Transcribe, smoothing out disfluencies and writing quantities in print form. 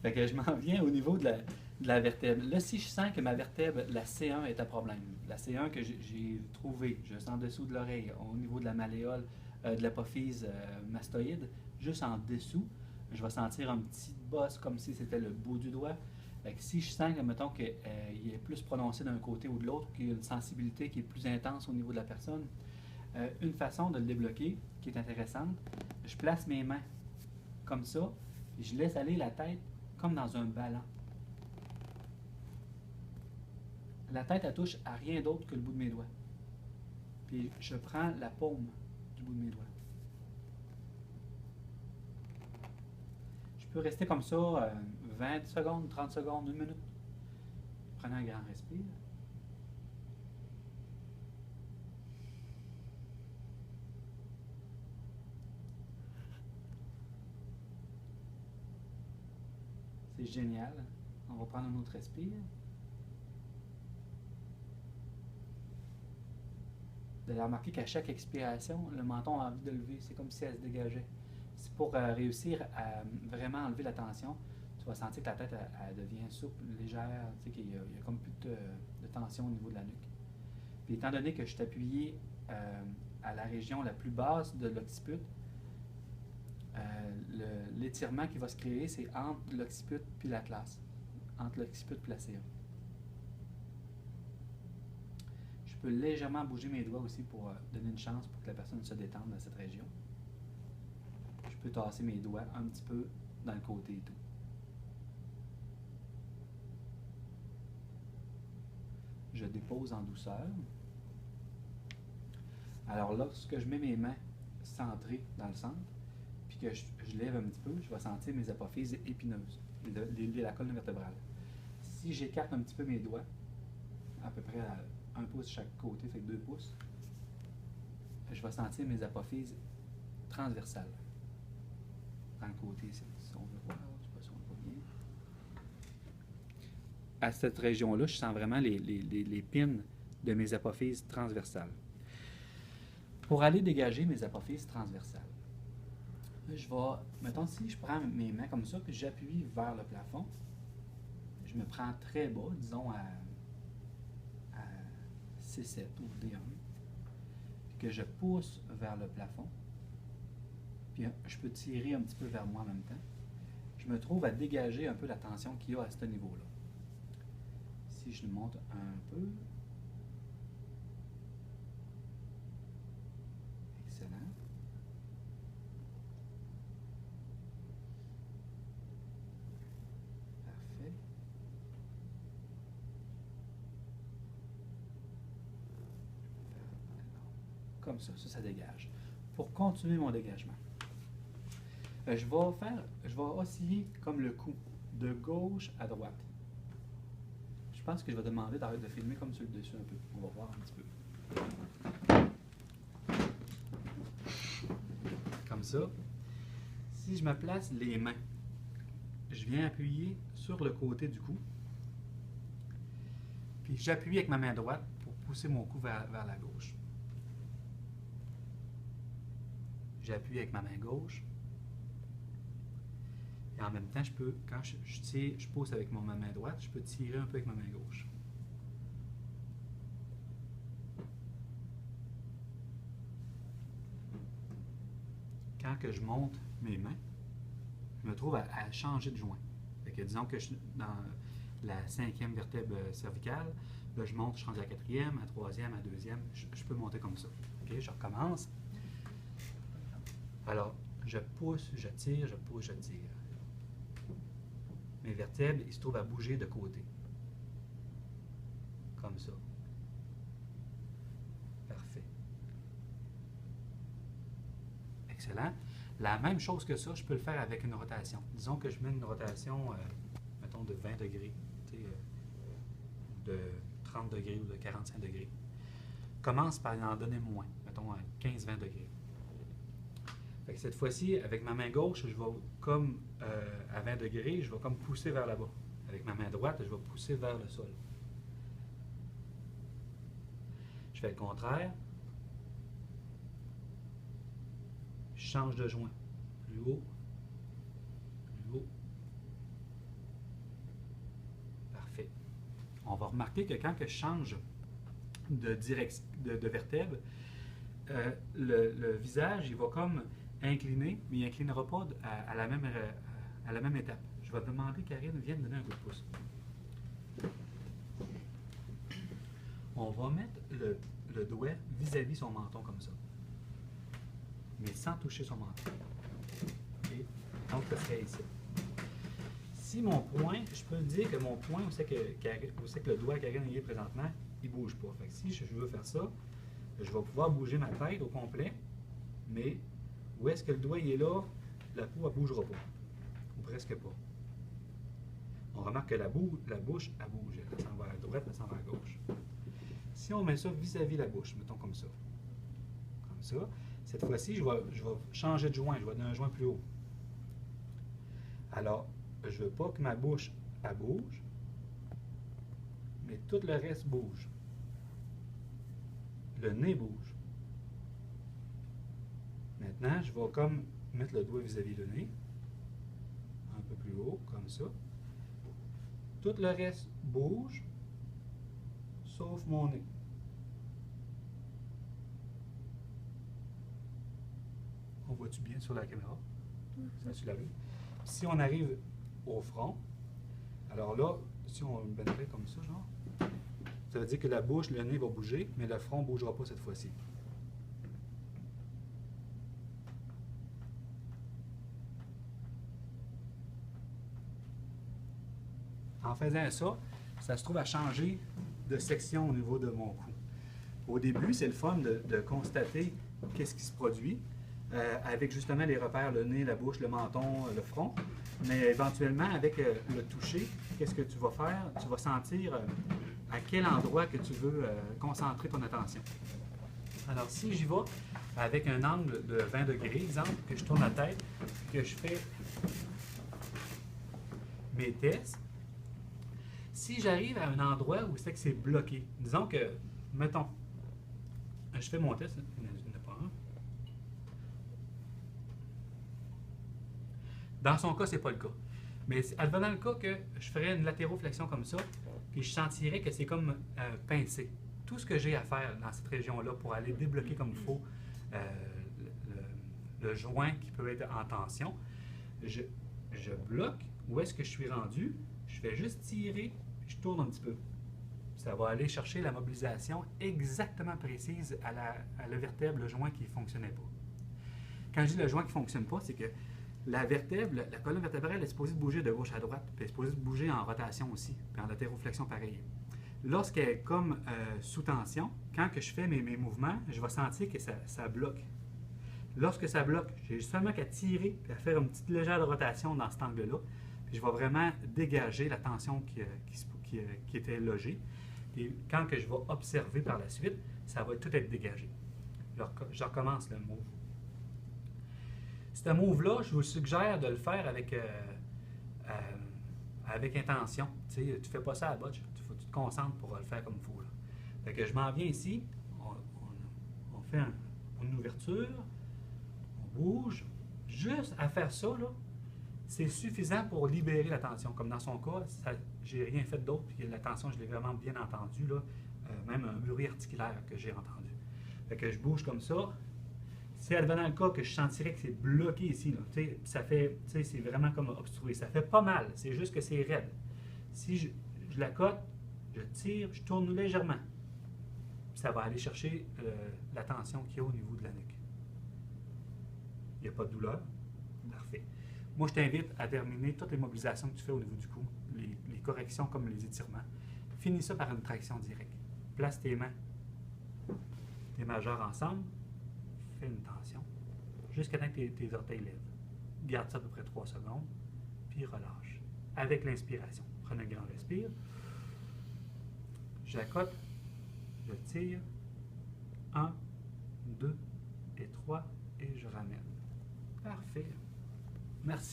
Fait que je m'en viens au niveau de la vertèbre. Là, si je sens que ma vertèbre, la C1 est à problème, la C1 que j'ai trouvée, juste en dessous de l'oreille, au niveau de la malléole, de l'apophyse mastoïde, juste en dessous, je vais sentir un petit boss comme si c'était le bout du doigt. Fait que si je sens que, mettons, qu'il est plus prononcé d'un côté ou de l'autre, qu'il y a une sensibilité qui est plus intense au niveau de la personne, une façon de le débloquer, qui est intéressante, je place mes mains comme ça, puis je laisse aller la tête comme dans un ballon. La tête, elle touche à rien d'autre que le bout de mes doigts. Puis je prends la paume du bout de mes doigts. Je peux rester comme ça 20 secondes, 30 secondes, 1 minute. Prenez un grand respire. C'est génial. On va prendre un autre respire. Vous allez remarquer qu'à chaque expiration, le menton a envie de lever. C'est comme si elle se dégageait. C'est pour réussir à vraiment enlever la tension. Tu vas sentir que la tête elle devient souple, légère, tu sais, qu'il y a comme plus de tension au niveau de la nuque. Puis étant donné que je suis appuyé à la région la plus basse de l'occiput, l'étirement qui va se créer, c'est entre l'occiput puis l'atlas, entre l'occiput et la C1. Je peux légèrement bouger mes doigts aussi pour donner une chance pour que la personne se détende dans cette région. Je peux tasser mes doigts un petit peu dans le côté et tout. Je dépose en douceur. Alors lorsque je mets mes mains centrées dans le centre, puis que je lève un petit peu, je vais sentir mes apophyses épineuses, la colonne vertébrale. Si j'écarte un petit peu mes doigts, à peu près à 1 pouce chaque côté, fait que 2 pouces, je vais sentir mes apophyses transversales. Dans le côté, si on veut voir, je sais pas si on le voit bien. À cette région-là, je sens vraiment les pins de mes apophyses transversales. Pour aller dégager mes apophyses transversales, je vais, mettons, si je prends mes mains comme ça, puis j'appuie vers le plafond, je me prends très bas, disons à C7 ou D1, puis que je pousse vers le plafond, puis je peux tirer un petit peu vers moi en même temps, je me trouve à dégager un peu la tension qu'il y a à ce niveau-là. Si je le monte un peu, excellent. Parfait. Comme ça dégage. Pour continuer mon dégagement, je vais osciller comme le cou, de gauche à droite. Je pense que je vais demander d'arrêter de filmer comme sur le dessus un peu. On va voir un petit peu. Comme ça. Si je me place les mains, je viens appuyer sur le côté du cou. Puis j'appuie avec ma main droite pour pousser mon cou vers la gauche. J'appuie avec ma main gauche. Et en même temps, je peux, quand je tire, je pousse avec ma main droite, je peux tirer un peu avec ma main gauche. Quand que je monte mes mains, je me trouve à changer de joint. Fait que disons que je suis dans la 5e vertèbre cervicale, là je monte, je suis rendu à la 4e, à la 3e, à la 2e, je peux monter comme ça. Okay, je recommence. Alors, je pousse, je tire, je pousse, je tire. Mes vertèbres, ils se trouvent à bouger de côté. Comme ça. Parfait. Excellent. La même chose que ça, je peux le faire avec une rotation. Disons que je mets une rotation, mettons, de 20 degrés, de 30 degrés ou de 45 degrés. Commence par en donner moins, mettons à 15-20 degrés. Fait que cette fois-ci, avec ma main gauche, je vais comme à 20 degrés, je vais comme pousser vers là-bas. Avec ma main droite, je vais pousser vers le sol. Je fais le contraire. Je change de joint. Plus haut, plus haut, on va remarquer que quand que je change de vertèbre, le visage, il va comme incliner, mais il n'inclinera pas à la même étape. Je vais demander, Karine, viens me donner un coup de pouce. On va mettre le doigt vis-à-vis son menton comme ça, mais sans toucher son menton. Okay? Donc, ça serait ici. Si mon poing, je peux dire que mon poing, où c'est que le doigt Karine y est présentement, il ne bouge pas. Fait que si je veux faire ça, je vais pouvoir bouger ma tête au complet, mais où est-ce que le doigt il est là, la peau ne bougera pas, ou presque pas. On remarque que la bouche, elle bouge. Elle s'en va à droite, elle s'en va à gauche. Si on met ça vis-à-vis la bouche, mettons comme ça, cette fois-ci, je vais changer de joint, je vais donner un joint plus haut. Alors, je ne veux pas que ma bouche, elle bouge, mais tout le reste bouge. Le nez bouge. Maintenant, je vais comme mettre le doigt vis-à-vis le nez, un peu plus haut, comme ça. Tout le reste bouge, sauf mon nez. On voit-tu bien sur la caméra? Ça, tu l'as vu? Si on arrive au front, alors là, si on le mettrait comme ça, genre, ça veut dire que la bouche, le nez va bouger, mais le front ne bougera pas cette fois-ci. En faisant ça, ça se trouve à changer de section au niveau de mon cou. Au début, c'est le fun de constater qu'est-ce qui se produit, avec justement les repères, le nez, la bouche, le menton, le front. Mais éventuellement, avec le toucher, qu'est-ce que tu vas faire? Tu vas sentir à quel endroit que tu veux concentrer ton attention. Alors, si j'y vais avec un angle de 20 degrés, exemple, que je tourne la tête, que je fais mes tests, si j'arrive à un endroit où c'est que c'est bloqué, disons que, mettons, je fais mon test, il n'y en a pas un. Dans son cas, ce n'est pas le cas. Mais advenant le cas que je ferais une latéroflexion comme ça, puis je sentirais que c'est comme pincé. Tout ce que j'ai à faire dans cette région-là pour aller débloquer comme il faut le joint qui peut être en tension, je bloque. Où est-ce que je suis rendu? Je fais juste tirer, puis je tourne un petit peu. Ça va aller chercher la mobilisation exactement précise à la vertèbre, le joint qui ne fonctionnait pas. Quand je dis le joint qui ne fonctionne pas, c'est que la vertèbre, la colonne vertébrale est supposée de bouger de gauche à droite, puis elle est supposée de bouger en rotation aussi, puis en latéroflexion pareil. Lorsqu'elle est comme sous tension, quand que je fais mes mouvements, je vais sentir que ça bloque. Lorsque ça bloque, j'ai seulement qu'à tirer et à faire une petite légère rotation dans cet angle-là, puis je vais vraiment dégager la tension qui était logée. Et quand que je vais observer par la suite, ça va tout être dégagé. Je recommence le move. Ce move-là, je vous suggère de le faire avec intention. Tu ne fais pas ça à la botche, il faut que tu te concentres pour le faire comme il faut. Là. Fait que je m'en viens ici, on fait une ouverture, on bouge. Juste à faire ça, c'est suffisant pour libérer la tension. Comme dans son cas, j'ai rien fait d'autre, puis la tension, je l'ai vraiment bien entendue, même un bruit articulaire que j'ai entendu. Fait que je bouge comme ça. C'est advenant le cas que je sentirais que c'est bloqué ici, ça fait, c'est vraiment comme obstrué. Ça fait pas mal, c'est juste que c'est raide. Si je la cote, je tire, je tourne légèrement. Ça va aller chercher la tension qu'il y a au niveau de la nuque. Il n'y a pas de douleur. Parfait. Moi, je t'invite à terminer toutes les mobilisations que tu fais au niveau du cou, les corrections comme les étirements. Finis ça par une traction directe. Place tes mains, tes majeurs ensemble. Fais une tension jusqu'à temps que tes orteils lèvent. Garde ça à peu près 3 secondes, puis relâche. Avec l'inspiration. Prenez un grand respire. J'accote, je tire. 1, 2 et 3, et je ramène. Parfait. Merci.